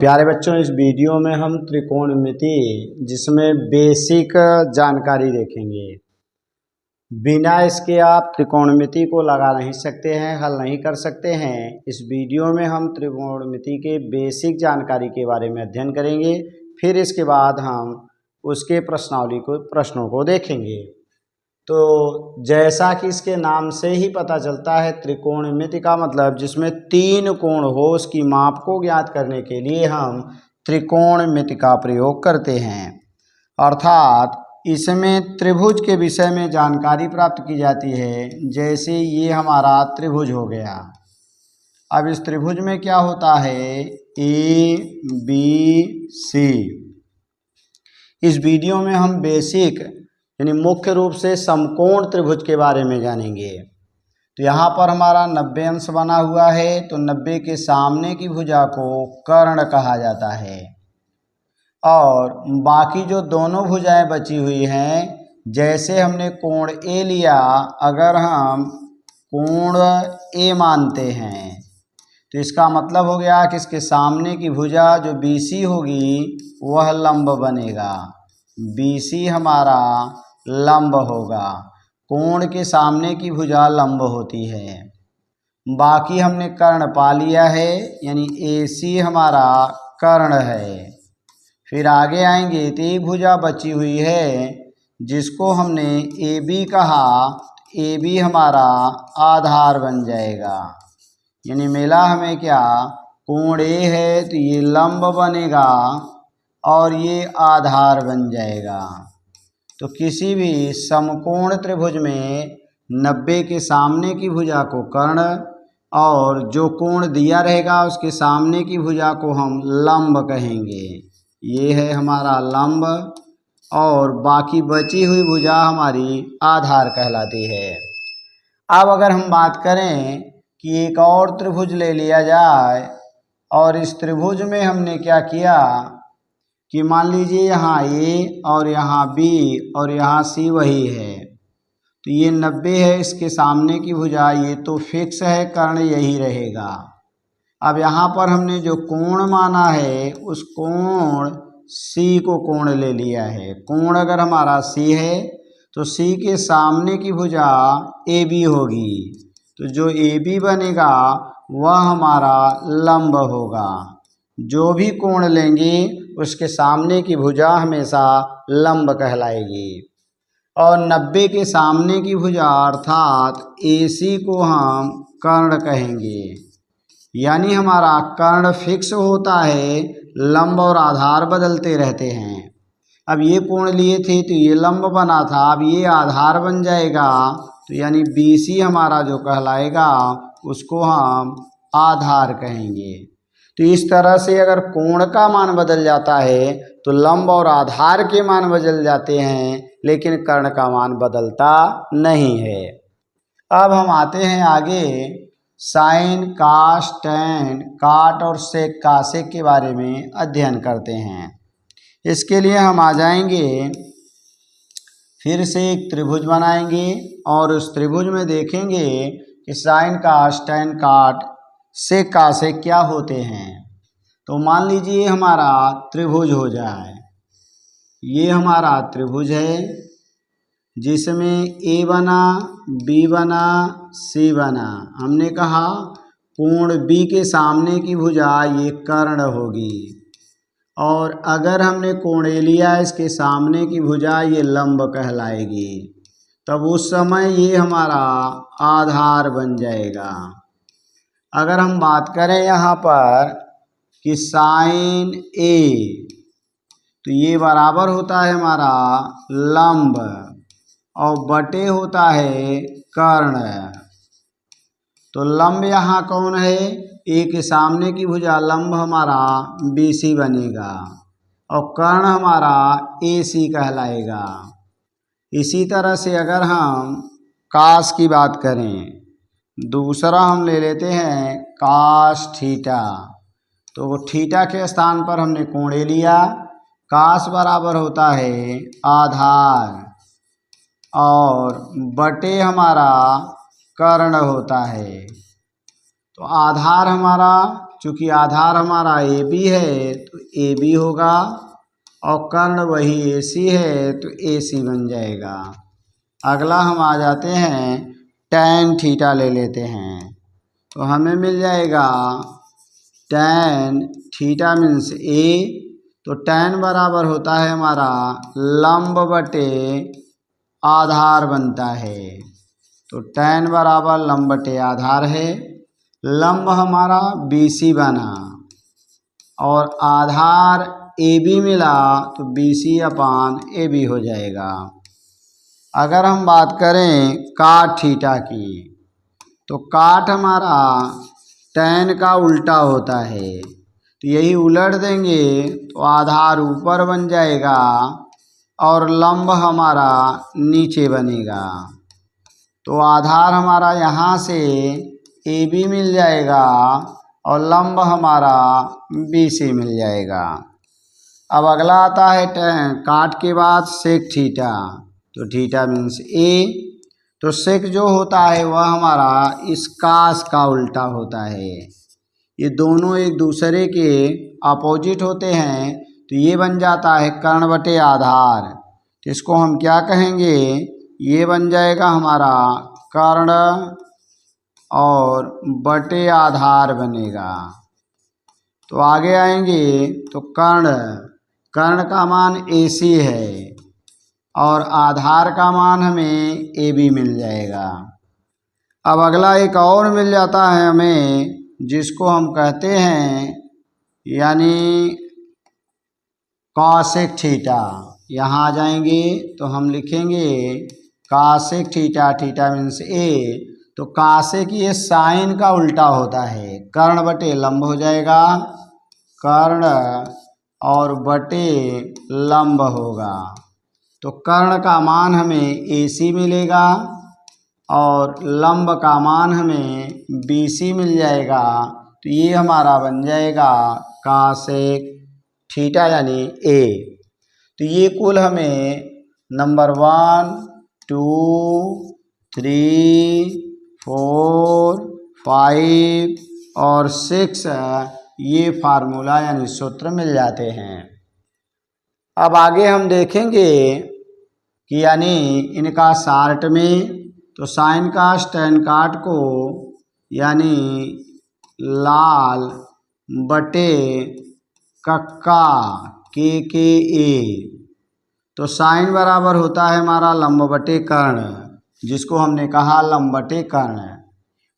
प्यारे बच्चों, इस वीडियो में हम त्रिकोणमिति जिसमें बेसिक जानकारी देखेंगे। बिना इसके आप त्रिकोणमिति को लगा नहीं सकते हैं, हल नहीं कर सकते हैं। इस वीडियो में हम त्रिकोणमिति के बेसिक जानकारी के बारे में अध्ययन करेंगे। फिर इसके बाद हम उसके प्रश्नों को देखेंगे। तो जैसा कि इसके नाम से ही पता चलता है, त्रिकोणमिति का मतलब जिसमें तीन कोण हो उसकी माप को ज्ञात करने के लिए हम त्रिकोणमिति का प्रयोग करते हैं। अर्थात इसमें त्रिभुज के विषय में जानकारी प्राप्त की जाती है। जैसे ये हमारा त्रिभुज हो गया। अब इस त्रिभुज में क्या होता है, ए बी सी। इस वीडियो में हम बेसिक यानी मुख्य रूप से समकोण त्रिभुज के बारे में जानेंगे। तो यहाँ पर हमारा 90 अंश बना हुआ है, तो 90 के सामने की भुजा को कर्ण कहा जाता है। और बाकी जो दोनों भुजाएं बची हुई हैं, जैसे हमने कोण ए लिया, अगर हम कोण ए मानते हैं तो इसका मतलब हो गया कि इसके सामने की भुजा जो BC होगी वह लंब बनेगा। BC हमारा लंब होगा। कोण के सामने की भुजा लंब होती है। बाकी हमने कर्ण पा लिया है, यानी AC हमारा कर्ण है। फिर आगे आएंगे तो एक भुजा बची हुई है जिसको हमने AB कहा। AB हमारा आधार बन जाएगा। यानी मिला हमें क्या, कोण A है तो ये लंब बनेगा और ये आधार बन जाएगा। तो किसी भी समकोण त्रिभुज में 90 के सामने की भुजा को कर्ण और जो कोण दिया रहेगा उसके सामने की भुजा को हम लंब कहेंगे। ये है हमारा लंब और बाकी बची हुई भुजा हमारी आधार कहलाती है। अब अगर हम बात करें कि एक और त्रिभुज ले लिया जाए और इस त्रिभुज में हमने क्या किया कि मान लीजिए यहाँ A और यहाँ B और यहाँ C वही है, तो ये 90 है, इसके सामने की भुजा ये तो फिक्स है, कर्ण यही रहेगा। अब यहाँ पर हमने जो कोण माना है उस कोण C को कोण ले लिया है। कोण अगर हमारा C है तो C के सामने की भुजा AB होगी, तो जो AB बनेगा वह हमारा लंब होगा। जो भी कोण लेंगे उसके सामने की भुजा हमेशा लंब कहलाएगी। और 90 के सामने की भुजा अर्थात AC को हम कर्ण कहेंगे। यानी हमारा कर्ण फिक्स होता है, लंब और आधार बदलते रहते हैं। अब ये कोण लिए थे तो ये लंब बना था, अब ये आधार बन जाएगा, तो यानी BC हमारा जो कहलाएगा उसको हम आधार कहेंगे। तो इस तरह से अगर कोण का मान बदल जाता है तो लंब और आधार के मान बदल जाते हैं, लेकिन कर्ण का मान बदलता नहीं है। अब हम आते हैं आगे साइन, कास, टैन, काट और सेक कासेक के बारे में अध्ययन करते हैं। इसके लिए हम आ जाएंगे, फिर से एक त्रिभुज बनाएंगे और उस त्रिभुज में देखेंगे कि साइन, कास, टैन, काट, सेक कासेक क्या होते हैं। तो मान लीजिए हमारा त्रिभुज हो जाए, ये हमारा त्रिभुज है जिसमें A बना, B बना, C बना। हमने कहा कोण B के सामने की भुजा ये कर्ण होगी, और अगर हमने कोण A लिया इसके सामने की भुजा ये लंब कहलाएगी। तब उस समय ये हमारा आधार बन जाएगा। अगर हम बात करें यहाँ पर कि साइन A, तो ये बराबर होता है हमारा लंब और बटे होता है कर्ण। तो लंब यहाँ कौन है, A के सामने की भुजा लंब हमारा BC बनेगा और कर्ण हमारा AC कहलाएगा। इसी तरह से अगर हम कास की बात करें, दूसरा हम ले लेते हैं कास थीटा। तो थीटा के स्थान पर हमने कोण A लिया, कास बराबर होता है आधार और बटे हमारा कर्ण होता है। तो आधार हमारा चूँकि आधार हमारा ए बी है तो ए बी होगा और कर्ण वही ए सी है तो ए सी बन जाएगा। अगला हम आ जाते हैं tan थीटा ले लेते हैं तो हमें मिल जाएगा tan थीटा मीन्स ए, तो tan बराबर होता है हमारा लंब बटे आधार बनता है। तो tan बराबर लंब बटे आधार है। लंब हमारा BC बना और आधार AB मिला तो BC अपान AB हो जाएगा। अगर हम बात करें काट थीटा की तो काट हमारा tan का उल्टा होता है, तो यही उलट देंगे तो आधार ऊपर बन जाएगा और लंब हमारा नीचे बनेगा। तो आधार हमारा यहाँ से AB मिल जाएगा और लंब हमारा BC मिल जाएगा। अब अगला आता है काट के बाद सेक थीटा, तो थीटा मीन्स ए, तो सेक जो होता है वह हमारा इस कास का उल्टा होता है। ये दोनों एक दूसरे के अपोजिट होते हैं तो ये बन जाता है कर्ण बटे आधार। तो इसको हम क्या कहेंगे, ये बन जाएगा हमारा कर्ण और बटे आधार बनेगा। तो आगे आएंगे तो कर्ण का मान AC है और आधार का मान हमें AB मिल जाएगा। अब अगला एक और मिल जाता है हमें जिसको हम कहते हैं यानी कॉसेक थीटा। यहाँ आ जाएंगे तो हम लिखेंगे cosec theta, theta means A, तो कॉसेक ये साइन का उल्टा होता है, कर्ण बटे लंब हो जाएगा, कर्ण और बटे लंब होगा। तो कर्ण का मान हमें AC मिलेगा और लंब का मान हमें BC मिल जाएगा। तो ये हमारा बन जाएगा कॉसेक थीटा यानी A। तो ये कुल हमें नंबर 1 2 3 4 5 और 6 ये फार्मूला यानी सूत्र मिल जाते हैं। अब आगे हम देखेंगे कि यानी इनका शार्ट में तो साइन कास टैन काट को यानी लाल बटे कक्का के ए, तो साइन बराबर होता है हमारा लंब बटे कर्ण, जिसको हमने कहा लंब बटे कर्ण।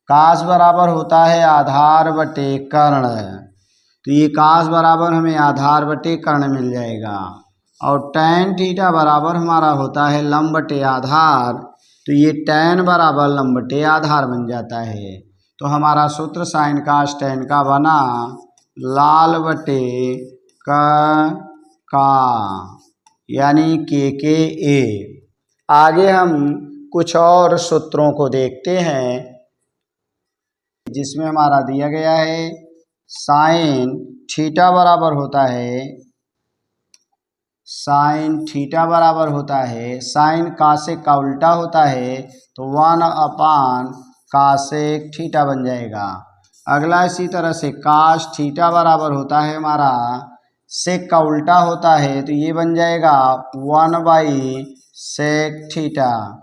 कास बराबर होता है आधार बटे कर्ण, तो ये कास बराबर हमें आधार बटे कर्ण मिल जाएगा। और टैन थीटा बराबर हमारा होता है लंब बटे आधार, तो ये टैन बराबर लंब बटे आधार बन जाता है। तो हमारा सूत्र साइन कास टैन का बना लाल बटे का यानी के ए। आगे हम कुछ और सूत्रों को देखते हैं जिसमें हमारा दिया गया है साइन थीटा बराबर होता है, साइन थीटा बराबर होता है, साइन कासेक का उल्टा होता है तो 1 अपान कासेक थीटा बन जाएगा। अगला इसी तरह से कास थीटा बराबर होता है हमारा सेक का उल्टा होता है तो ये बन जाएगा 1/सेक थीटा।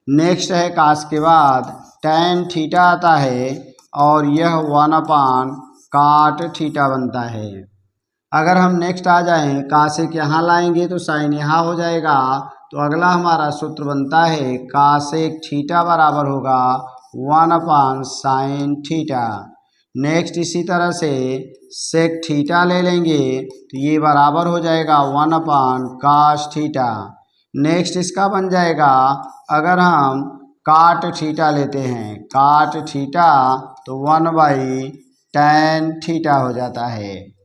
नेक्स्ट है कास के बाद टैन थीटा आता है और यह 1 अपान काट थीटा बनता है। अगर हम नेक्स्ट आ जाएं कासेक यहाँ लाएंगे तो साइन यहाँ हो जाएगा, तो अगला हमारा सूत्र बनता है कासेक थीटा बराबर होगा 1 अपान साइन थीटा। नेक्स्ट इसी तरह से सेक थीटा ले लेंगे तो ये बराबर हो जाएगा 1 अपान कास थीटा। नेक्स्ट इसका बन जाएगा अगर हम काट थीटा लेते हैं, काट थीटा तो 1/tan थीटा हो जाता है।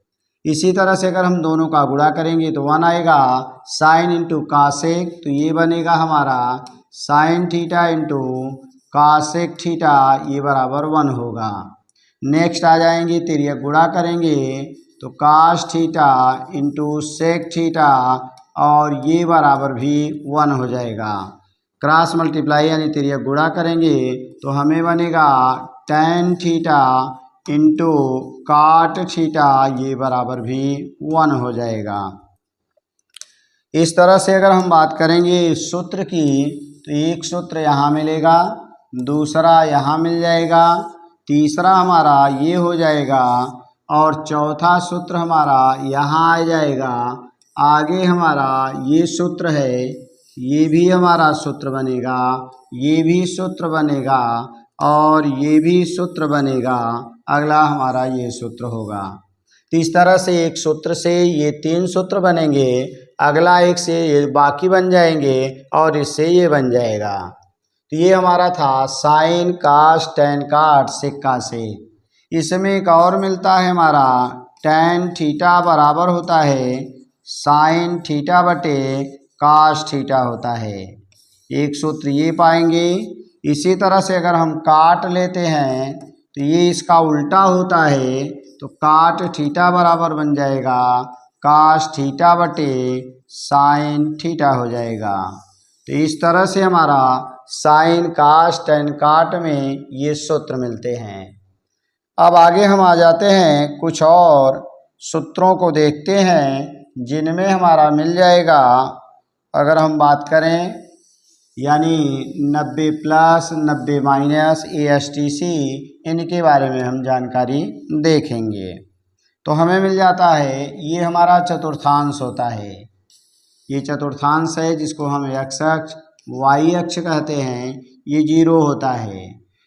इसी तरह से अगर हम दोनों का गुणा करेंगे तो 1 आएगा, साइन इंटू कासेक तो ये बनेगा हमारा साइन थीटा इंटू कासेक थीटा, ये बराबर 1 होगा। नेक्स्ट आ जाएंगे तिर्यक गुणा करेंगे तो cos theta into sec theta और ये बराबर भी 1 हो जाएगा। क्रॉस मल्टीप्लाई यानी तिर्यक गुणा करेंगे तो हमें बनेगा tan थीटा इंटू काट थीटा ये बराबर भी 1 हो जाएगा। इस तरह से अगर हम बात करेंगे इस सूत्र की तो एक सूत्र यहाँ मिलेगा, दूसरा यहाँ मिल जाएगा, तीसरा हमारा ये हो जाएगा और चौथा सूत्र हमारा यहाँ आ जाएगा। आगे हमारा ये सूत्र है, ये भी हमारा सूत्र बनेगा, ये भी सूत्र बनेगा और ये भी सूत्र बनेगा। अगला हमारा ये सूत्र होगा। तो इस तरह से एक सूत्र से ये 3 सूत्र बनेंगे, अगला एक से ये बाकी बन जाएंगे और इससे ये बन जाएगा। तो ये हमारा था साइन कास टेन काट सिक्का से। इसमें एक और मिलता है हमारा टेन थीटा बराबर होता है साइन थीटा बटे कास थीटा होता है। एक सूत्र ये पाएंगे। इसी तरह से अगर हम काट लेते हैं तो ये इसका उल्टा होता है, तो काट थीटा बराबर बन जाएगा कास थीटा बटे साइन थीटा हो जाएगा। तो इस तरह से हमारा साइन कास टेन काट में ये सूत्र मिलते हैं। अब आगे हम आ जाते हैं, कुछ और सूत्रों को देखते हैं जिनमें हमारा मिल जाएगा। अगर हम बात करें यानी 90 प्लस 90 माइनस ASTC, इनके बारे में हम जानकारी देखेंगे। तो हमें मिल जाता है ये हमारा चतुर्थांश होता है। ये चतुर्थांश है जिसको हम x अक्ष y अक्ष कहते हैं, ये 0 होता है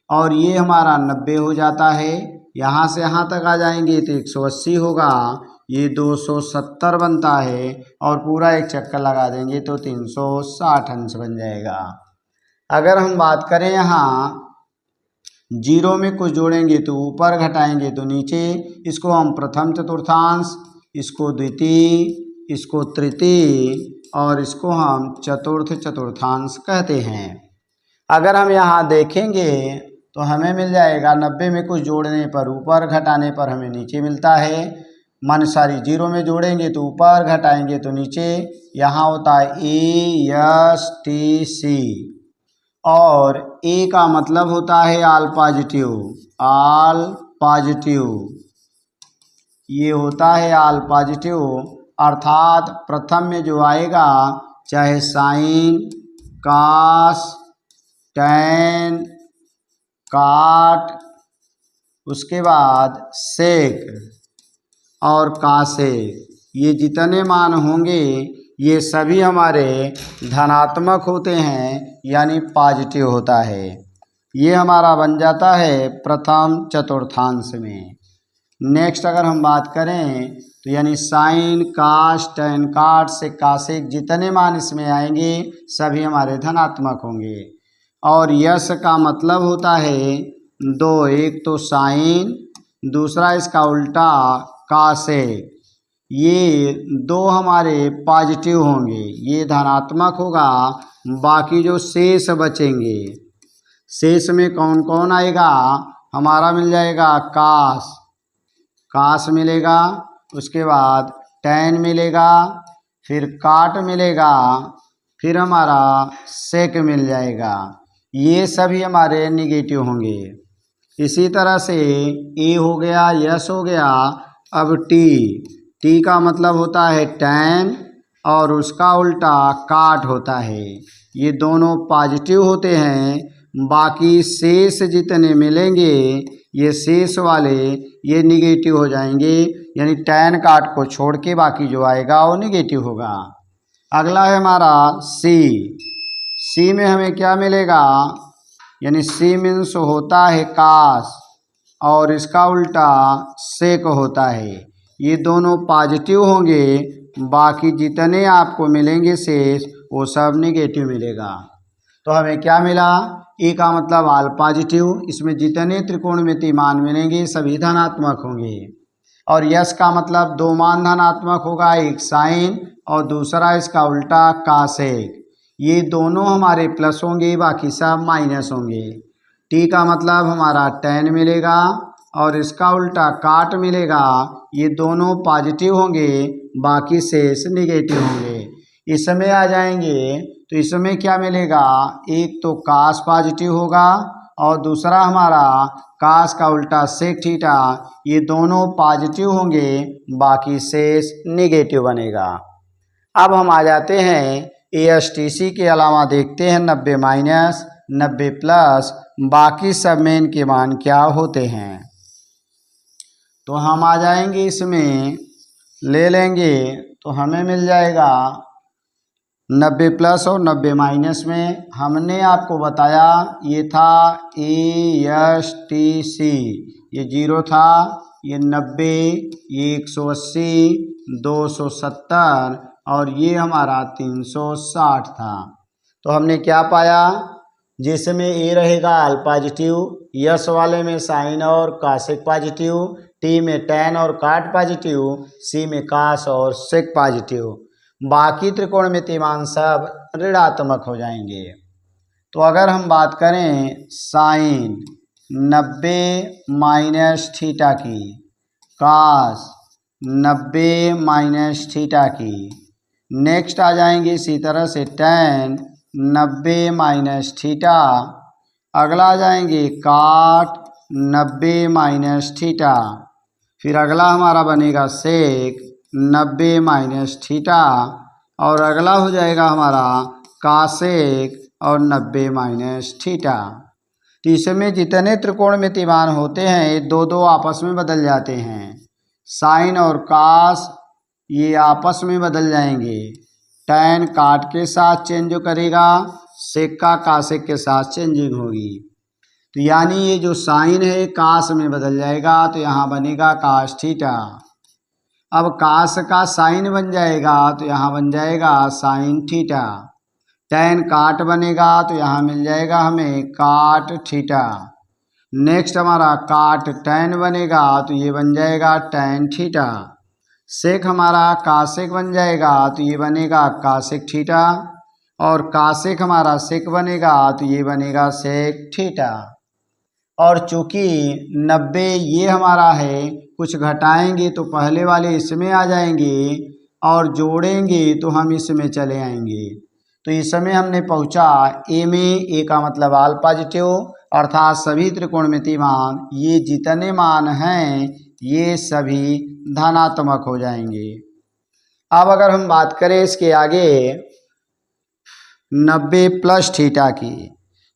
और ये हमारा 90 हो जाता है। यहाँ से यहाँ तक आ जाएंगे तो 180 होगा, ये 270 बनता है और पूरा एक चक्कर लगा देंगे तो 360 अंश बन जाएगा। अगर हम बात करें यहाँ 0 में कुछ जोड़ेंगे तो ऊपर, घटाएंगे तो नीचे। इसको हम प्रथम चतुर्थांश, इसको द्वितीय, इसको तृतीय और इसको हम चतुर्थ चतुर्थांश कहते हैं। अगर हम यहाँ देखेंगे तो हमें मिल जाएगा 90 में कुछ जोड़ने पर ऊपर, घटाने पर हमें नीचे मिलता है। मन सारी 0 में जोड़ेंगे तो ऊपर, घटाएंगे तो नीचे। यहाँ होता है ASTC और A का मतलब होता है आल पॉजिटिव, आल पॉजिटिव, ये होता है आल पॉजिटिव। अर्थात प्रथम में जो आएगा चाहे साइन कास टेन काट, उसके बाद सेक और कासेक, ये जितने मान होंगे ये सभी हमारे धनात्मक होते हैं यानी पॉजिटिव होता है। ये हमारा बन जाता है प्रथम चतुर्थांश में। नेक्स्ट अगर हम बात करें तो यानी साइन कास टेन काट से कासेक, जितने मान इसमें आएंगे सभी हमारे धनात्मक होंगे। और यश का मतलब होता है 2, एक तो साइन, दूसरा इसका उल्टा कासेक, ये 2 हमारे पॉजिटिव होंगे, ये धनात्मक होगा। बाकी जो शेष बचेंगे, शेष में कौन कौन आएगा, हमारा मिल जाएगा कास, कास मिलेगा, उसके बाद टेन मिलेगा, फिर काट मिलेगा, फिर हमारा सेक मिल जाएगा। ये सभी हमारे निगेटिव होंगे। इसी तरह से ए हो गया, यस हो गया। अब टी का मतलब होता है टेन और उसका उल्टा काट होता है। ये दोनों पॉजिटिव होते हैं। बाकी शेष जितने मिलेंगे ये शेष वाले ये निगेटिव हो जाएंगे, यानी टेन काट को छोड़ के बाकी जो आएगा वो निगेटिव होगा। अगला है हमारा सी में हमें क्या मिलेगा, यानी सी मीन्स होता है कास और इसका उल्टा सेक होता है। ये दोनों पॉजिटिव होंगे, बाकी जितने आपको मिलेंगे शेष वो सब निगेटिव मिलेगा। तो हमें क्या मिला, ए का मतलब आल पॉजिटिव, इसमें जितने त्रिकोणमितीय मान मिलेंगे सभी धनात्मक होंगे। और यस का मतलब 2 मान धनात्मक होगा, एक साइन और दूसरा इसका उल्टा कासेक, ये दोनों हमारे प्लस होंगे, बाकी सब माइनस होंगे। टी का मतलब हमारा टेन मिलेगा और इसका उल्टा काट मिलेगा, ये दोनों पॉजिटिव होंगे, बाकी शेष निगेटिव होंगे। इसमें आ जाएंगे तो इसमें क्या मिलेगा, एक तो कास पॉजिटिव होगा और दूसरा हमारा कास का उल्टा सेक थीटा, ये दोनों पॉजिटिव होंगे, बाकी शेष निगेटिव बनेगा। अब हम आ जाते हैं ASTC के अलावा देखते हैं 90 माइनस 90 प्लस बाकी सब में इनके मान क्या होते हैं। तो हम आ जाएंगे इसमें ले लेंगे तो हमें मिल जाएगा 90 प्लस और 90 माइनस में हमने आपको बताया ये था ASTC, ये 0 था, ये 90, ये 180, 270 और ये हमारा 360 था। तो हमने क्या पाया, जिसमें ए रहेगा अल पॉजिटिव, यस वाले में साइन और कासेक पॉजिटिव, टी में टैन और काट पॉजिटिव, सी में कास और सेक पॉजिटिव, बाकी त्रिकोणमितीय मान सब ऋणात्मक हो जाएंगे। तो अगर हम बात करें साइन 90 माइनस थीटा की, कास 90 माइनस थीटा की, नेक्स्ट आ जाएंगे इसी तरह से टैन 90 माइनस थीटा, अगला आ जाएंगे काट 90 माइनस थीटा, फिर अगला हमारा बनेगा सेक 90 माइनस थीटा और अगला हो जाएगा हमारा कासेक और 90 माइनस थीटा। तो इसमें जितने त्रिकोणमितीय मान होते हैं ये दो दो आपस में बदल जाते हैं। साइन और कास ये आपस में बदल जाएंगे, टैन काट के साथ चेंज करेगा, सेक का कासेक के साथ चेंजिंग होगी। तो यानी ये जो साइन है कास में बदल जाएगा, तो यहाँ बनेगा कास थीटा। अब कास का साइन बन जाएगा तो यहाँ बन जाएगा साइन थीटा, टैन काट बनेगा तो यहाँ मिल जाएगा हमें काट थीटा, नेक्स्ट हमारा काट टैन बनेगा तो ये बन जाएगा टैन थीटा, सेक हमारा कासेक बन जाएगा तो ये बनेगा कासेक थीटा और कासेक हमारा सेक बनेगा तो ये बनेगा सेक थीटा। और चूंकि 90 ये हमारा है, कुछ घटाएंगे तो पहले वाले इसमें आ जाएंगे और जोड़ेंगे तो हम इसमें चले आएंगे। तो इस समय हमने पहुंचा ए में, ए का मतलब आल पॉजिटिव, अर्थात सभी त्रिकोणमितीय मान ये जितने मान हैं ये सभी धनात्मक हो जाएंगे। अब अगर हम बात करें इसके आगे 90 प्लस थीटा की,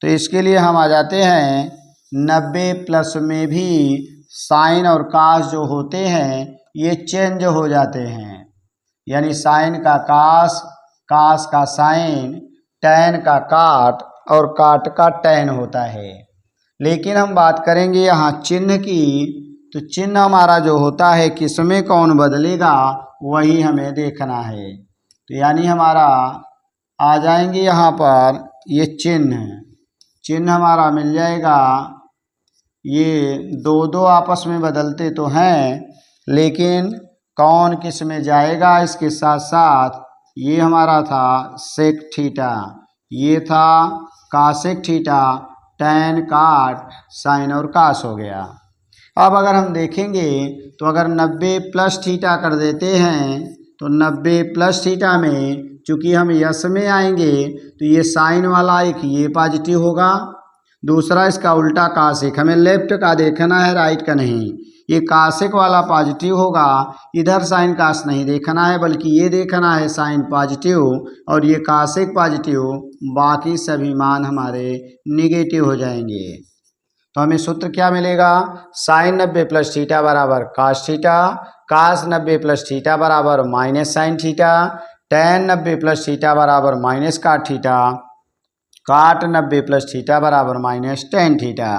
तो इसके लिए हम आ जाते हैं 90 प्लस में भी साइन और कास जो होते हैं ये चेंज हो जाते हैं, यानी साइन का कास, कास का साइन, टैन का काट और काट का टैन होता है। लेकिन हम बात करेंगे यहाँ चिन्ह की, तो चिन्ह हमारा जो होता है किसमें कौन बदलेगा वही हमें देखना है। तो यानी हमारा आ जाएंगे यहाँ पर ये चिन्ह हमारा मिल जाएगा, ये दो दो आपस में बदलते तो हैं लेकिन कौन किस में जाएगा इसके साथ साथ ये हमारा था सेक थीटा, ये था कासेक थीटा, टैन काट साइन और कास हो गया। अब अगर हम देखेंगे तो अगर 90 प्लस थीटा कर देते हैं तो 90 प्लस थीटा में चूंकि हम यस में आएंगे तो ये साइन वाला एक ये पॉजिटिव होगा, दूसरा इसका उल्टा कासेक, हमें लेफ्ट का देखना है राइट का नहीं, ये कासेक वाला पॉजिटिव होगा, इधर साइन कास नहीं देखना है बल्कि ये देखना है साइन पॉजिटिव और ये कासेक पॉजिटिव, बाकी सभी मान हमारे निगेटिव हो जाएंगे। तो हमें सूत्र क्या मिलेगा, साइन 90 प्लस थीटा बराबर कास थीटा, कास 90 प्लस थीटा बराबर minus sine theta, tan 90 plus theta बराबर माइनस काट थीटा, काट 90 प्लस थीटा बराबर माइनस टैन थीटा,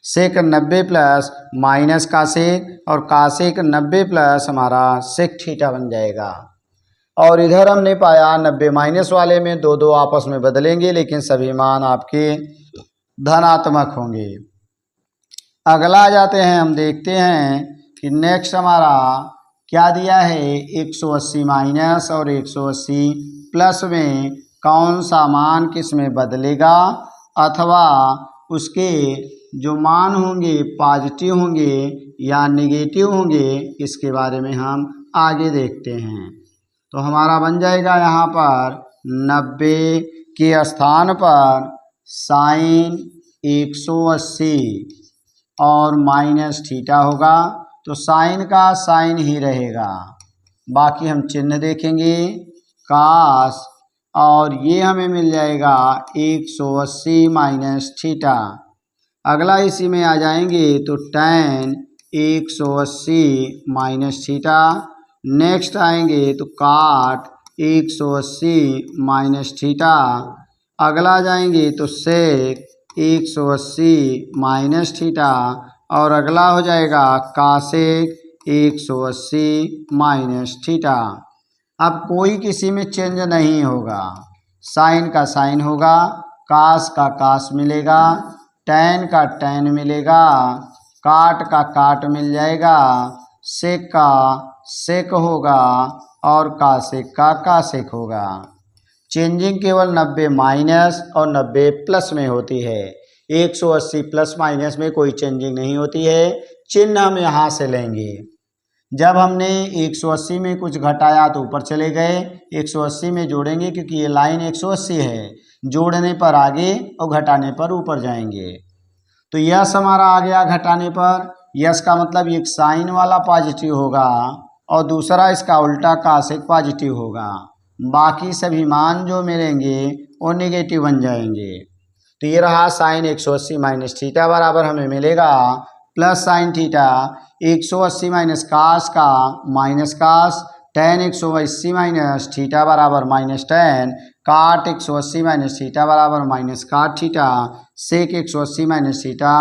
सेक 90 प्लस माइनस कासेक और कासेक 90 प्लस हमारा सेक थीटा बन जाएगा। और इधर हमने पाया 90 माइनस वाले में दो दो आपस में बदलेंगे लेकिन सभी मान आपके धनात्मक होंगे। अगला आ जाते हैं, हम देखते हैं कि नेक्स्ट हमारा क्या दिया है, 180 माइनस और 180 प्लस में कौन सा मान किस में बदलेगा अथवा उसके जो मान होंगे पॉजिटिव होंगे या नेगेटिव होंगे, इसके बारे में हम आगे देखते हैं। तो हमारा बन जाएगा यहाँ पर 90 के स्थान पर साइन 180 और माइनस थीटा होगा, तो साइन का साइन ही रहेगा। बाकी हम चिन्ह देखेंगे कास, और ये हमें मिल जाएगा 180 माइनस थीटा। अगला इसी में आ जाएंगे तो tan 180 माइनस थीटा। नेक्स्ट आएंगे तो काट 180 माइनस थीटा। अगला जाएंगे तो सेक 180 माइनस थीटा, और अगला हो जाएगा कासेक 180 माइनस थीटा। अब कोई किसी में चेंज नहीं होगा, साइन का साइन होगा, कास का कास मिलेगा, टैन का टैन मिलेगा, काट का काट मिल जाएगा, सेक का सेक होगा, और कासेक का कासेक होगा। चेंजिंग केवल 90 माइनस और 90 प्लस में होती है। 180 प्लस माइनस में कोई चेंजिंग नहीं होती है। चिन्ह हम यहाँ से लेंगे। जब हमने 180 में कुछ घटाया तो ऊपर चले गए, 180 में जोड़ेंगे क्योंकि ये लाइन 180 है, जोड़ने पर आगे और घटाने पर ऊपर जाएंगे। तो यस हमारा आ गया घटाने पर। यस का मतलब एक साइन वाला पॉजिटिव होगा और दूसरा इसका उल्टा कासेक पॉजिटिव होगा। बाकी सभी मान जो मिलेंगे वो नेगेटिव बन जाएंगे। तो ये रहा साइन 180 माइनस थीटा बराबर हमें मिलेगा plus sine theta 180 minus cos का minus cos, tan 180 minus theta बराबर minus tan, cot 180 minus theta बराबर minus cot theta, sec 180 minus theta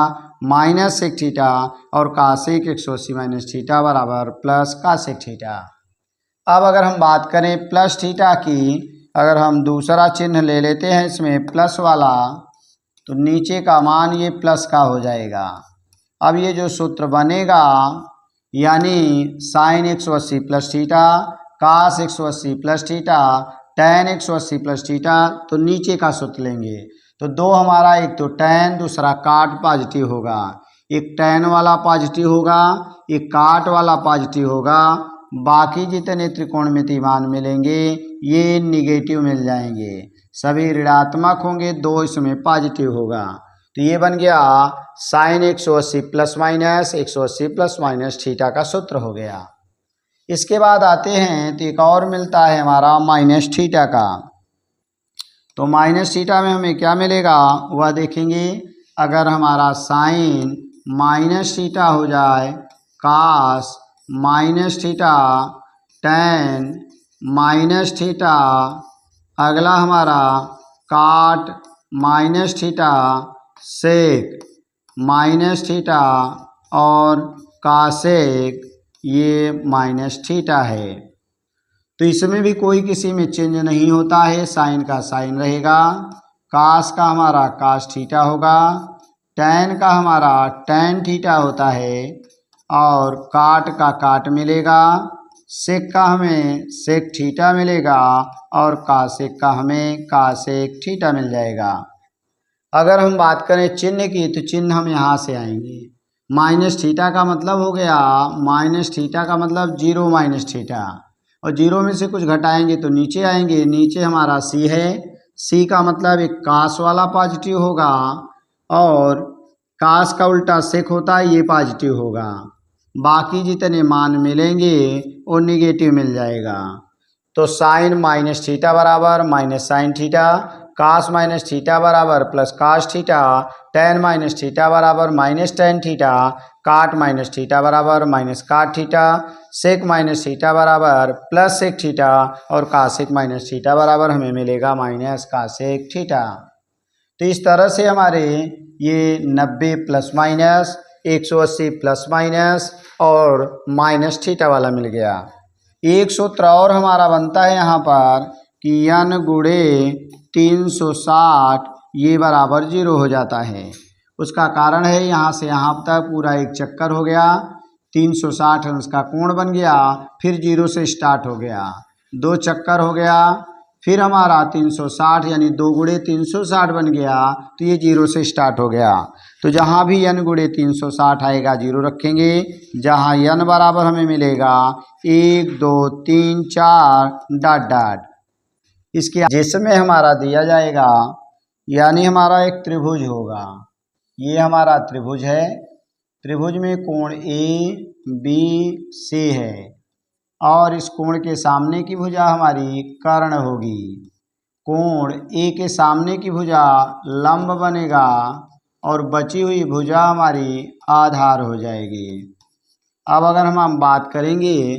minus sec theta, और कासेक 180 माइनस थीटा बराबर प्लस कासेक थीटा। अब अगर हम बात करें प्लस थीटा की, अगर हम दूसरा चिन्ह ले लेते हैं इसमें प्लस वाला, तो नीचे का मान ये प्लस का हो जाएगा। अब ये जो सूत्र बनेगा यानी साइन 180 प्लस थीटा, कास 180 plus theta, tan 180 plus theta, तो नीचे का सूत्र लेंगे तो दो हमारा, एक तो tan दूसरा काट पॉजिटिव होगा, एक tan वाला पॉजिटिव होगा, एक काट वाला पॉजिटिव होगा। बाकी जितने त्रिकोणमिति मान मिलेंगे ये निगेटिव मिल जाएंगे, सभी ऋणात्मक होंगे, दो इसमें पॉजिटिव होगा। तो ये बन गया sine 180 plus minus 180 plus minus theta का सूत्र हो गया। इसके बाद आते हैं तो एक और मिलता है हमारा माइनस थीटा का। तो माइनस थीटा में हमें क्या मिलेगा वह देखेंगे। अगर हमारा साइन माइनस थीटा हो जाए, cos minus theta, tan minus theta, अगला हमारा cot minus theta, sec minus theta, और कासेक ये माइनस थीटा है। तो इसमें भी कोई किसी में चेंज नहीं होता है, साइन का साइन रहेगा, कास का हमारा कास थीटा होगा, टैन का हमारा टैन थीटा होता है, और काट का काट मिलेगा, सेक का हमें सेक थीटा मिलेगा, और कासेक का हमें कासेक थीटा मिल जाएगा। अगर हम बात करें चिन्ह की, तो चिन्ह हम यहाँ से आएंगे। माइनस थीटा का मतलब हो गया, माइनस थीटा का मतलब जीरो माइनस थीटा, और जीरो में से कुछ घटाएंगे तो नीचे आएंगे। नीचे हमारा सी है, सी का मतलब एक कास वाला पॉजिटिव होगा, और कास का उल्टा सेक होता है, ये पॉजिटिव होगा। बाकी जितने मान मिलेंगे वो निगेटिव मिल जाएगा। तो साइन माइनस थीटा बराबर minus sine theta, cos minus theta बराबर plus cos theta, tan minus theta बराबर minus tan theta, cot minus theta बराबर minus cot theta, sec minus theta बराबर प्लस सेक थीटा, और cosec minus theta बराबर हमें मिलेगा minus कासेक theta. तो इस तरह से हमारे ये 90 प्लस माइनस, 180 प्लस माइनस और माइनस थीटा वाला मिल गया। एक सूत्र और हमारा बनता है यहाँ पर कि n गुणे 360 ये बराबर 0 हो जाता है। उसका कारण है यहाँ से यहाँ तक पूरा एक चक्कर हो गया, 360 अंश का कोण बन गया, फिर 0 से स्टार्ट हो गया, दो चक्कर हो गया, फिर हमारा 360 यानी 2 गुणे 360 बन गया, तो ये 0 से स्टार्ट हो गया। तो जहाँ भी n गुणे 360 आएगा 0 रखेंगे, जहाँ n बराबर हमें मिलेगा 1 2 3 4 डॉट डॉट, इसके जिसमें हमारा दिया जाएगा यानी हमारा एक त्रिभुज होगा। ये हमारा त्रिभुज है, त्रिभुज में कोण ए बी सी है और इस कोण के सामने की भुजा हमारी कर्ण होगी। कोण ए के सामने की भुजा लंब बनेगा और बची हुई भुजा हमारी आधार हो जाएगी। अब अगर हम बात करेंगे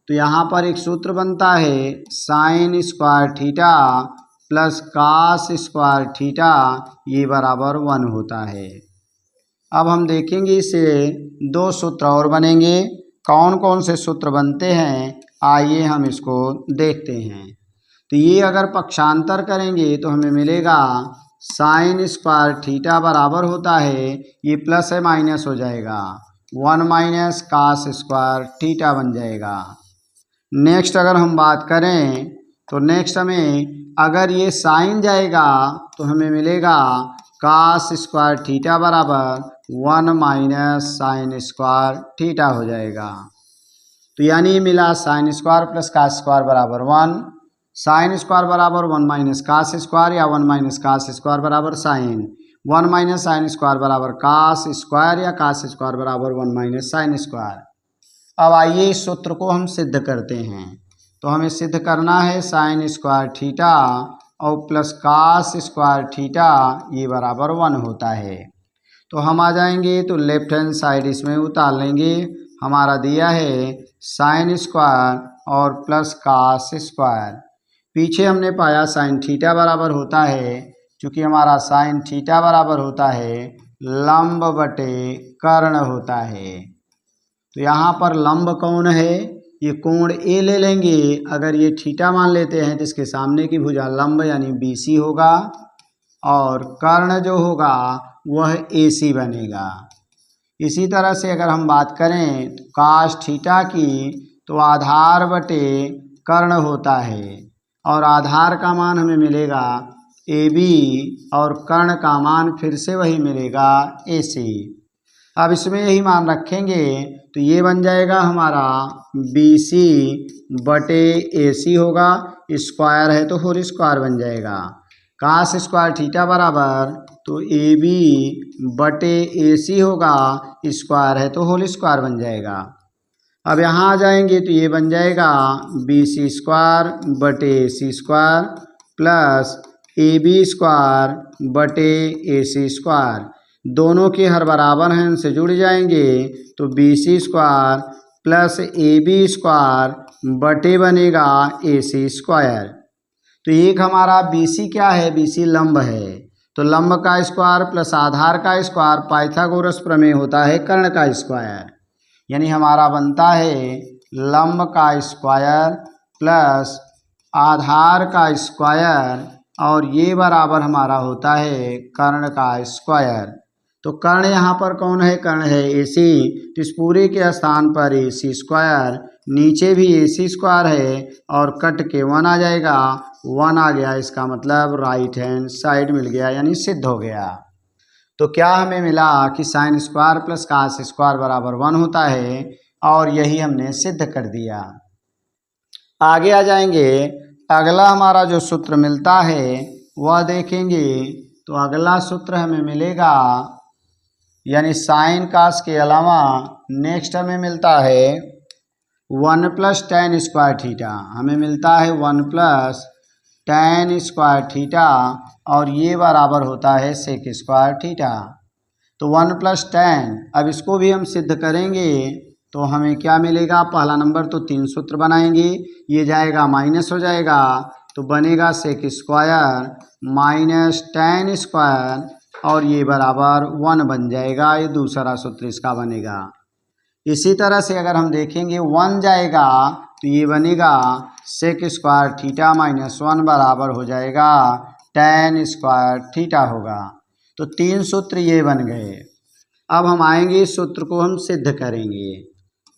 तो यहाँ पर एक सूत्र बनता है sine square theta plus cos square theta, ये बराबर 1 होता है। अब हम देखेंगे इसे दो सूत्र और बनेंगे। कौन कौन से सूत्र बनते हैं आइए हम इसको देखते हैं। तो ये अगर पक्षांतर करेंगे तो हमें मिलेगा साइन स्क्वायर थीटा बराबर होता है, ये प्लस है माइनस हो जाएगा 1 माइनस कास स्क्वायर थीटा बन जाएगा। नेक्स्ट अगर हम बात करें तो नेक्स्ट हमें अगर ये साइन जाएगा तो हमें मिलेगा कास स्क्वायर थीटा बराबर 1 माइनस साइन स्क्वायर थीटा हो जाएगा। तो यानी मिला sine square plus cos square बराबर 1, साइन स्क्वायर बराबर 1 माइनस कास स्क्वायर या 1 माइनस कास स्क्वायर बराबर साइन, 1 माइनस साइन स्क्वायर बराबर कास स्क्वायर या कास स्क्वायर बराबर 1 माइनस साइन स्क्वायर। अब आइए इस सूत्र को हम सिद्ध करते हैं। तो हमें सिद्ध करना है साइन स्क्वायर थीटा और प्लस कास स्क्वायर थीटा ये बराबर 1 होता है। तो हम आ जाएंगे तो लेफ्ट हैंड साइड इसमें उतार लेंगे। हमारा दिया है साइन स्क्वायर और प्लस कास स्क्वायर, पीछे हमने पाया साइन थीटा बराबर होता है, चूँकि हमारा साइन थीटा बराबर होता है लंब बटे कर्ण होता है। तो यहाँ पर लंब कौन है, ये कोण ए ले लेंगे। अगर ये थीटा मान लेते हैं तो इसके सामने की भुजा लंब यानी बीसी होगा और कर्ण जो होगा वह एसी बनेगा। इसी तरह से अगर हम बात करें तो काश थीटा की तो आधार बटे कर्ण होता है और आधार का मान हमें मिलेगा ए बी और कर्ण का मान फिर से वही मिलेगा ए सी। अब इसमें यही मान रखेंगे तो ये बन जाएगा हमारा बी सी बटे ए सी होगा, स्क्वायर है तो होल स्क्वायर बन जाएगा। कास स्क्वायर थीटा बराबर तो ए बी बटे ए सी होगा, स्क्वायर है तो होल स्क्वायर बन जाएगा। अब यहाँ आ जाएंगे तो ये बन जाएगा बी सी स्क्वायर बटे a c square plus A B square बटे ए सी स्क्वायर, दोनों के हर बराबर हैं उनसे जुड़ जाएंगे तो B C square plus A B square बटे बनेगा ए सी स्क्वायर। तो एक हमारा बी सी क्या है, बी सी लंब है, तो लंब का स्क्वायर प्लस आधार का स्क्वायर पाइथागोरस प्रमेय होता है कर्ण का स्क्वायर, यानी हमारा बनता है लंब का स्क्वायर प्लस आधार का स्क्वायर और ये बराबर हमारा होता है कर्ण का स्क्वायर। तो कर्ण यहाँ पर कौन है, कर्ण है ए सी, तो इस पूरे के स्थान पर ए सी स्क्वायर, नीचे भी ए सी स्क्वायर है और कट के 1 आ जाएगा, 1 आ गया, इसका मतलब राइट हैंड साइड मिल गया यानी सिद्ध हो गया। तो क्या हमें मिला कि sine square plus cos square बराबर 1 होता है और यही हमने सिद्ध कर दिया। आगे आ जाएंगे, अगला हमारा जो सूत्र मिलता है वह देखेंगे। तो अगला सूत्र हमें मिलेगा यानी साइन कास के अलावा नेक्स्ट हमें मिलता है 1 प्लस टेन स्क्वायर थीटा, हमें मिलता है 1 प्लस टेन स्क्वायर थीटा और ये बराबर होता है सेक स्क्वायर थीटा। तो 1 प्लस टेन, अब इसको भी हम सिद्ध करेंगे तो हमें क्या मिलेगा, पहला नंबर तो 3 सूत्र बनाएंगे, ये जाएगा माइनस हो जाएगा तो बनेगा sec square minus tan square और ये बराबर 1 बन जाएगा, ये दूसरा सूत्र इसका बनेगा। इसी तरह से अगर हम देखेंगे 1 जाएगा तो ये बनेगा सेक स्क्वायर थीटा माइनस 1 बराबर हो जाएगा टेन स्क्वायर थीटा होगा। तो 3 सूत्र ये बन गए। अब हम आएंगे इस सूत्र को हम सिद्ध करेंगे।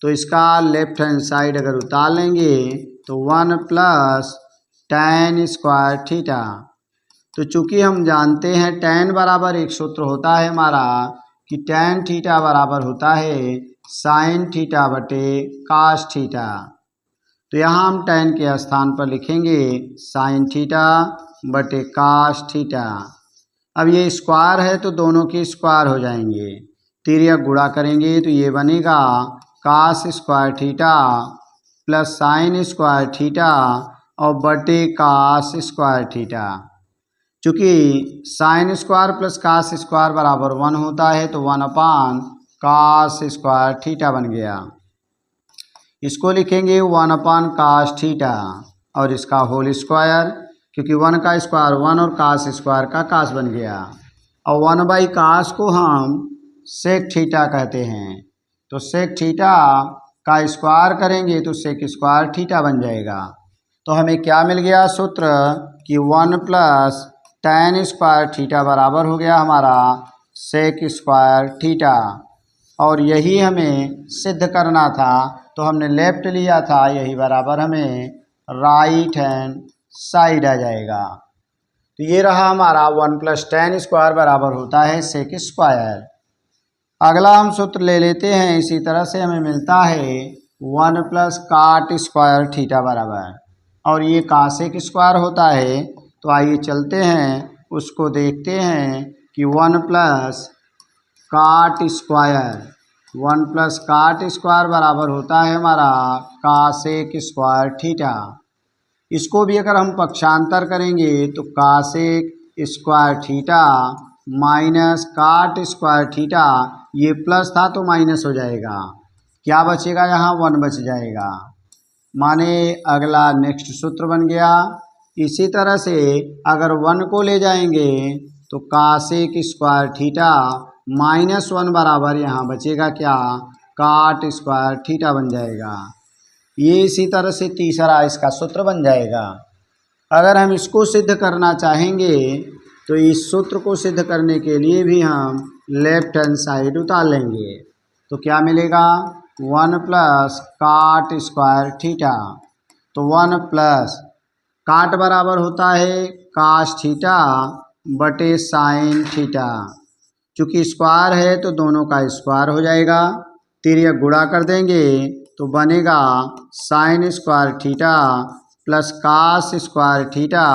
तो इसका लेफ्ट हैंड साइड अगर उतार लेंगे तो 1 प्लस टेन स्क्वायर थीटा, तो चूंकि हम जानते हैं टेन बराबर एक सूत्र होता है हमारा कि टेन थीटा बराबर होता है साइन थीटा बटे कास थीटा। तो यहाँ हम टेन के स्थान पर लिखेंगे साइन थीटा बटे कास थीटा। अब ये स्क्वायर है तो दोनों के स्क्वायर हो जाएंगे, तिर्यक गुणा करेंगे तो ये बनेगा cos square theta plus sine square theta और बटे कास स्क्वायर थीटा। चूँकि sine square plus cos square बराबर 1 होता है तो 1 कास स्क्वायर थीटा बन गया। इसको लिखेंगे 1 कास थीटा और इसका होल स्क्वायर, क्योंकि 1 का स्क्वायर 1 और कास स्क्वायर का कास बन गया। और 1 कास को हम सेक थीटा कहते हैं, तो सेक थीटा का स्क्वायर करेंगे तो सेक स्क्वायर थीटा बन जाएगा। तो हमें क्या मिल गया सूत्र कि 1 प्लस tan स्क्वायर थीटा बराबर हो गया हमारा सेक स्क्वायर थीटा। और यही हमें सिद्ध करना था तो हमने लेफ्ट लिया था, यही बराबर हमें राइट हैंड साइड आ जाएगा। तो ये रहा हमारा 1 प्लस tan स्क्वायर बराबर होता है सेक स्क्वायर। अगला हम सूत्र ले लेते हैं, इसी तरह से हमें मिलता है 1 प्लस काट स्क्वायर थीटा बराबर, और ये कासेक स्क्वायर होता है। तो आइए चलते हैं उसको देखते हैं कि 1 प्लस काट स्क्वायर बराबर होता है हमारा कासेक स्क्वायर थीटा। इसको भी अगर हम पक्षांतर करेंगे तो cosec square theta minus cot square theta, ये प्लस था तो माइनस हो जाएगा, क्या बचेगा यहाँ 1 बच जाएगा, माने अगला नेक्स्ट सूत्र बन गया। इसी तरह से अगर 1 को ले जाएंगे तो कासेक स्क्वायर थीटा माइनस 1 बराबर यहाँ बचेगा क्या, काट स्क्वायर थीटा बन जाएगा। ये इसी तरह से तीसरा इसका सूत्र बन जाएगा। अगर हम इसको सिद्ध करना चाहेंगे तो इस सूत्र को सिद्ध करने के लिए भी हम लेफ्ट हैंड साइड उतार लेंगे, तो क्या मिलेगा 1 प्लस काट स्क्वायर थीटा। तो 1 प्लस काट बराबर होता है कास थीटा बटे साइन थीटा, चूँकि स्क्वायर है तो दोनों का स्क्वायर हो जाएगा, तिर्यक गुणा कर देंगे तो बनेगा sine square theta plus cos square theta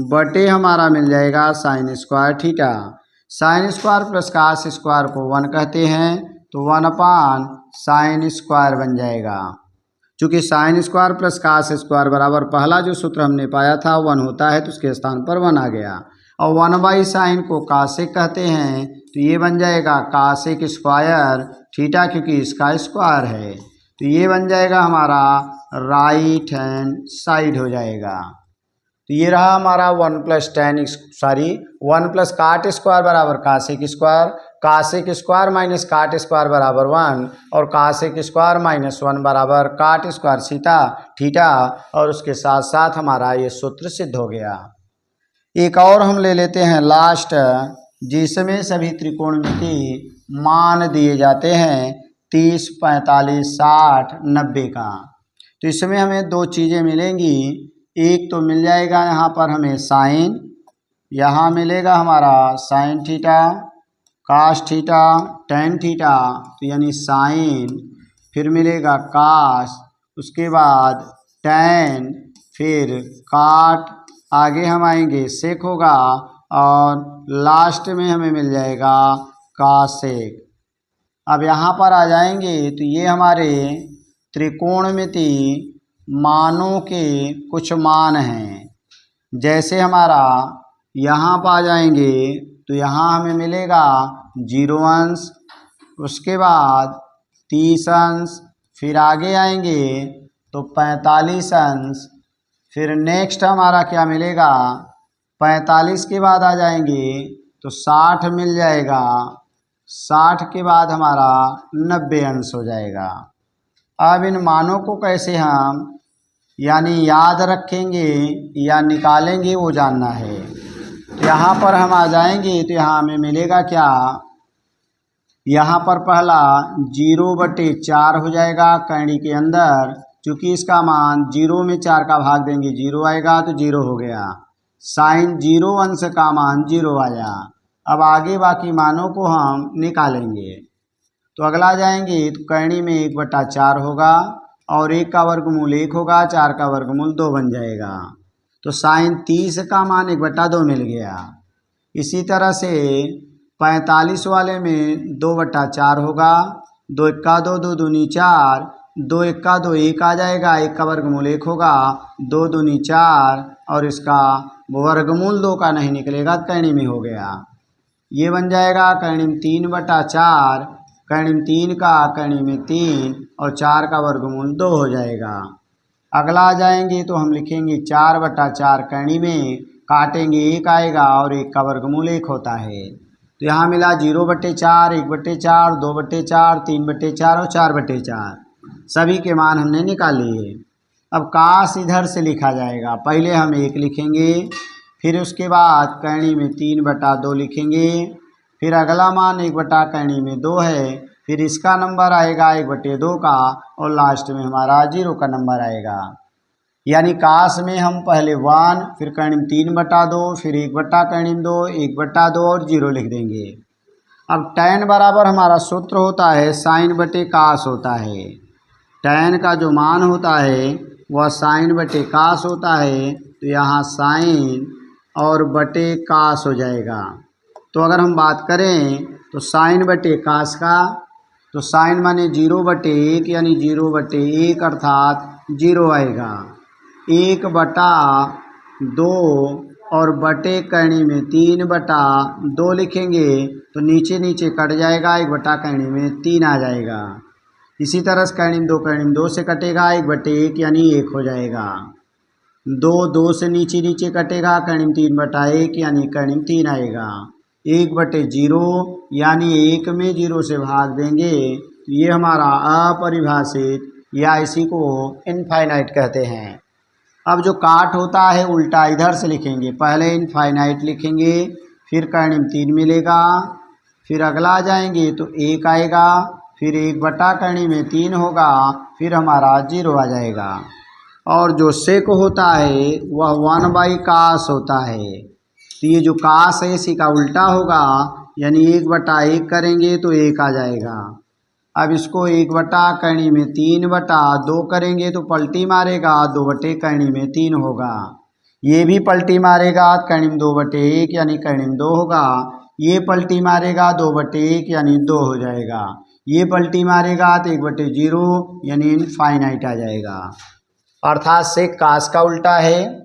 बटे हमारा मिल जाएगा sine square theta. Sine square plus cos square को 1 कहते हैं तो 1 साइन स्क्वायर बन जाएगा। चूँकि sine square plus cos square बराबर पहला जो सूत्र हमने पाया था 1 होता है, तो उसके स्थान पर 1 आ गया। और 1/साइन को कासेक कहते हैं तो ये बन जाएगा कासेक स्क्वायर थीटा, क्योंकि इसका स्क्वायर है, तो ये बन जाएगा हमारा राइट हैंड साइड हो जाएगा। तो ये रहा हमारा 1 प्लस काट स्क्वायर बराबर कासेक स्क्वायर माइनस काट स्क्वायर बराबर 1 और कासेक स्क्वायर माइनस 1 बराबर काट स्क्वायर थीटा, और उसके साथ साथ हमारा ये सूत्र सिद्ध हो गया। एक और हम ले लेते हैं लास्ट, जिसमें सभी त्रिकोणमिति मान दिए जाते हैं 30, 45, 60, 90 का। तो इसमें हमें 2 चीज़ें मिलेंगी, एक तो मिल जाएगा यहाँ पर हमें साइन, यहाँ मिलेगा हमारा sine theta, cos theta, tan theta, तो यानी साइन, फिर मिलेगा कास, उसके बाद टेन, फिर काट, आगे हम आएंगे सेक होगा, और लास्ट में हमें मिल जाएगा कासेक। अब यहाँ पर आ जाएंगे तो ये हमारे त्रिकोणमिति मानों के कुछ मान हैं। जैसे हमारा यहाँ पर आ जाएंगे तो यहाँ हमें मिलेगा 0 अंश, उसके बाद 30 अंश, फिर आगे आएंगे तो 45 अंश, फिर नेक्स्ट हमारा क्या मिलेगा 45 के बाद आ जाएंगे तो 60 मिल जाएगा, 60 के बाद हमारा 90 अंश हो जाएगा। अब इन मानों को कैसे हम यानी याद रखेंगे या निकालेंगे वो जानना है। तो यहाँ पर हम आ जाएंगे तो यहाँ हमें मिलेगा क्या, यहाँ पर पहला 0/4 हो जाएगा कैंडी के अंदर, चूँकि इसका मान 0 में 4 का भाग देंगे 0 आएगा तो 0 हो गया। साइन 0 अंश का मान 0 आया। अब आगे बाकी मानों को हम निकालेंगे। तो अगला जाएंगे तो कैंडी में 1/4 होगा और 1 का वर्गमूल 1 होगा, 4 का वर्गमूल 2 बन जाएगा। तो साइन 30 का मान 1/2 मिल गया। इसी तरह से 45 वाले में 2/4 होगा, 2 एक्का 2, 2 दूनी 4, 2 एक्का 2 1 आ जाएगा, 1 का वर्गमूल 1 होगा, 2 दूनी 4 और इसका वर्गमूल 2 का नहीं निकलेगा, कैणी में हो गया। ये बन जाएगा कैणी में 3/4, कैणी में 3 का कैणी में 3 और 4 का वर्गमूल 2 हो जाएगा। अगला आ जाएंगे तो हम लिखेंगे 4/4 कैणी में, काटेंगे 1 आएगा और 1 का वर्गमूल 1 होता है। तो यहाँ मिला 0/4, 1/4, 2/4, 3/4 और 4/4, सभी के मान हमने निकाल लिए। अब काश इधर से लिखा जाएगा, पहले हम 1 लिखेंगे, फिर उसके बाद कैणी में 3/2 लिखेंगे, फिर अगला मान 1 कैणी में 2 है, फिर इसका नंबर आएगा 1/2 का और लास्ट में हमारा 0 का नंबर आएगा। यानी काश में हम पहले 1, फिर कैणी में 3/2, फिर 1 कैणी में 2, 1/2 और 0 लिख देंगे। अब tan बराबर हमारा सूत्र होता है साइन बटे कास होता है। tan का जो मान होता है वह साइन बटे कास होता है, तो यहाँ साइन और बटे कास हो जाएगा। तो अगर हम बात करें तो साइन बटे कास का, तो साइन माने 0/1 यानी 0/1 अर्थात 0 आएगा। 1/2 और बटे कैणी में 3/2 लिखेंगे तो नीचे नीचे कट जाएगा, 1 कैणी में 3 आ जाएगा। इसी तरह से कैणी में 2 से कटेगा, 1/1 यानी 1 हो जाएगा। 2 से नीचे नीचे कटेगा, कैणी में 3/1 यानी कैणी में 3 आएगा। 1/0 यानी 1 में 0 से भाग देंगे, तो ये हमारा अपरिभाषित या इसी को इनफाइनाइट कहते हैं। अब जो काट होता है उल्टा इधर से लिखेंगे, पहले इनफाइनाइट लिखेंगे, फिर कैणी में 3 मिलेगा, फिर अगला आ जाएंगे तो 1 आएगा, फिर 1 कैणी में 3 होगा, फिर हमारा 0 आ जाएगा। और जो सेक होता है वह 1/कास होता है, तो ये जो कास है इसी का उल्टा होगा, यानी 1/1 करेंगे तो 1 आ जाएगा। अब इसको 1 कैणी में 3/2 करेंगे तो पलटी मारेगा, 2 कैणी में 3 होगा। ये भी पलटी मारेगा, कैणी में 2/1 यानी कैणी में 2 होगा। ये पलटी मारेगा 2/1 यानी 2 हो जाएगा। ये पलटी मारेगा तो 1/0 यानी इनफाइनाइट आ जाएगा। अर्थात से कास का उल्टा है,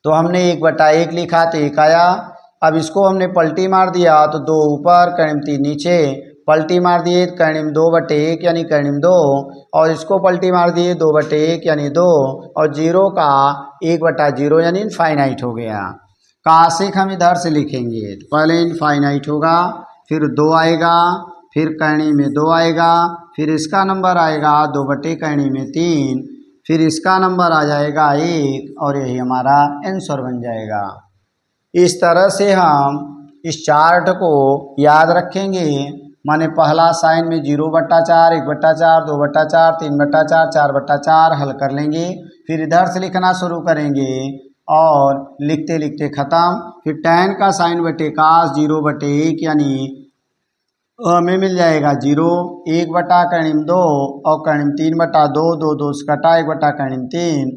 तो हमने 1/1 लिखा तो 1 आया। अब इसको हमने पलटी मार दिया तो 2 ऊपर कैणी में 3 नीचे, पलटी मार दिए कैणी में 2/1 यानी कैणी में 2, और इसको पलटी मार दिए 2/1 यानी 2, और 0 का 1/0 यानी इनफाइनाइट हो गया। कासिक हम इधर से लिखेंगे, पहले इनफाइनाइट होगा, फिर 2 आएगा, फिर कैणी में 2 आएगा, फिर इसका नंबर आएगा 2 कैणी में 3, फिर इसका नंबर आ जाएगा 1 और यही हमारा आंसर बन जाएगा। इस तरह से हम इस चार्ट को याद रखेंगे। माने पहला साइन में 0/4, 1/4, 2/4, 3/4, 4/4 हल कर लेंगे, फिर इधर से लिखना शुरू करेंगे और लिखते लिखते ख़त्म। फिर tan का साइन बटे कास 0/1 यानी हमें मिल जाएगा 0, 1 कैणी में 2 और कैणी में 3/2, 2 से कटा 1 कैणी में 3,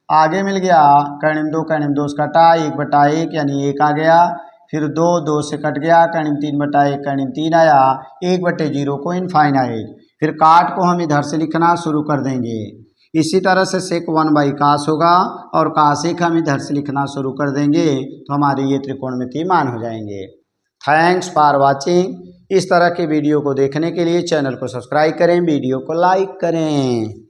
आगे मिल गया कैणी में 2 कैणी में 2 से कटा 1/1 यानी 1 आ गया, फिर 2 से कट गया, कैणी में 3/1 कैणी में 3 आया, 1/0 को इनफाइनाइट। फिर काट को हम इधर से लिखना शुरू कर देंगे। इसी तरह से सेक 1/कास होगा और कासिक हम इधर से लिखना शुरू कर देंगे, तो हमारे ये त्रिकोणमितीय मान हो जाएंगे। Thanks for watching. इस तरह के वीडियो को देखने के लिए चैनल को सब्सक्राइब करें, वीडियो को लाइक करें।